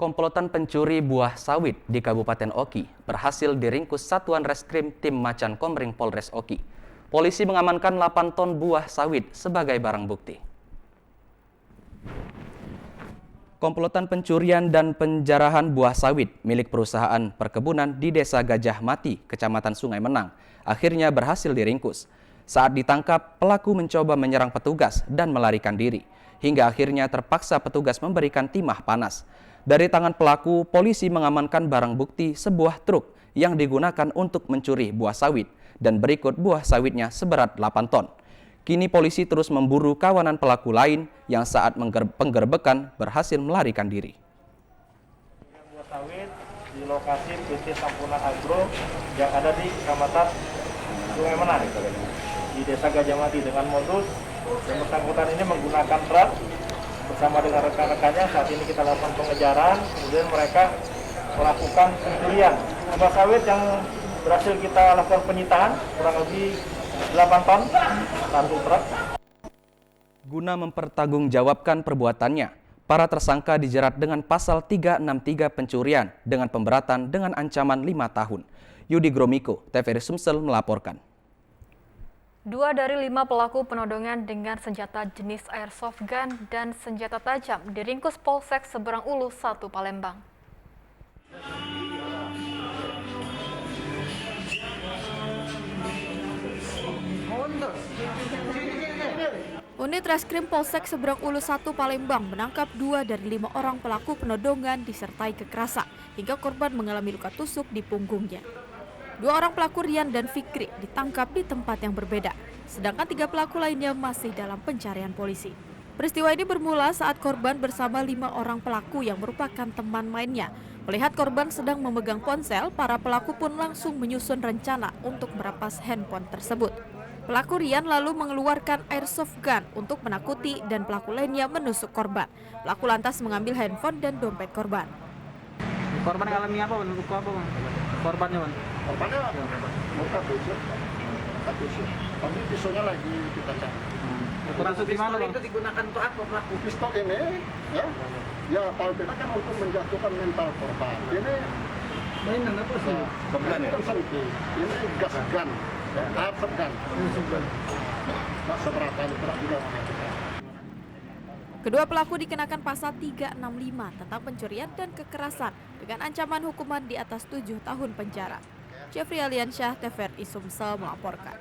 Komplotan pencuri buah sawit di Kabupaten Oki berhasil diringkus Satuan Reskrim Tim Macan Komring Polres Oki. Polisi mengamankan 8 ton buah sawit sebagai barang bukti. Komplotan pencurian dan penjarahan buah sawit milik perusahaan perkebunan di Desa Gajah Mati, Kecamatan Sungai Menang, akhirnya berhasil diringkus. Saat ditangkap, pelaku mencoba menyerang petugas dan melarikan diri, hingga akhirnya terpaksa petugas memberikan timah panas. Dari tangan pelaku, polisi mengamankan barang bukti sebuah truk yang digunakan untuk mencuri buah sawit dan berikut buah sawitnya seberat 8 ton. Kini polisi terus memburu kawanan pelaku lain yang saat penggerbekan berhasil melarikan diri. Buah sawit di lokasi PT Sampurna Agro yang ada di Kecamatan Sungai Menang di Desa Gajah Mati dengan modus yang bersangkutan ini menggunakan truk bersama dengan rekan-rekannya. Saat ini kita lakukan pengejaran, kemudian mereka melakukan pencurian buah sawit yang berhasil kita lakukan penyitaan kurang lebih 8 ton, satu truk. Guna mempertanggungjawabkan perbuatannya, para tersangka dijerat dengan pasal 363 pencurian dengan pemberatan dengan ancaman 5 tahun. Yudi Gromiko, TVRI Sumsel melaporkan. 2 dari 5 pelaku penodongan dengan senjata jenis airsoft gun dan senjata tajam diringkus Polsek Seberang Ulu 1 Palembang. Unit Reskrim Polsek Seberang Ulu 1 Palembang menangkap 2 dari 5 orang pelaku penodongan disertai kekerasan hingga korban mengalami luka tusuk di punggungnya. 2 orang pelaku Rian dan Fikri ditangkap di tempat yang berbeda, sedangkan 3 pelaku lainnya masih dalam pencarian polisi. Peristiwa ini bermula saat korban bersama 5 orang pelaku yang merupakan teman mainnya. Melihat korban sedang memegang ponsel, para pelaku pun langsung menyusun rencana untuk merampas handphone tersebut. Pelaku Rian lalu mengeluarkan airsoft gun untuk menakuti dan pelaku lainnya menusuk korban. Pelaku lantas mengambil handphone dan dompet korban. Korban alami apa, Bang? Luka apa, Bang? Korbannya, Bang? Korbannya luka tusuk. Tapi pisaunya lagi kita cari. Masuk di mana, Bang? Itu digunakan untuk apa, pelaku? Pistol ini, ya kalau kita kan untuk menjatuhkan mental korban. Ini Mainan apa sih? Ini gas gun, airsoft gun. Tak seberapa berat juga. Kedua pelaku dikenakan pasal 365 tentang pencurian dan kekerasan dengan ancaman hukuman di atas 7 tahun penjara. Jeffrey Aliansyah, TVRI Sumsel melaporkan.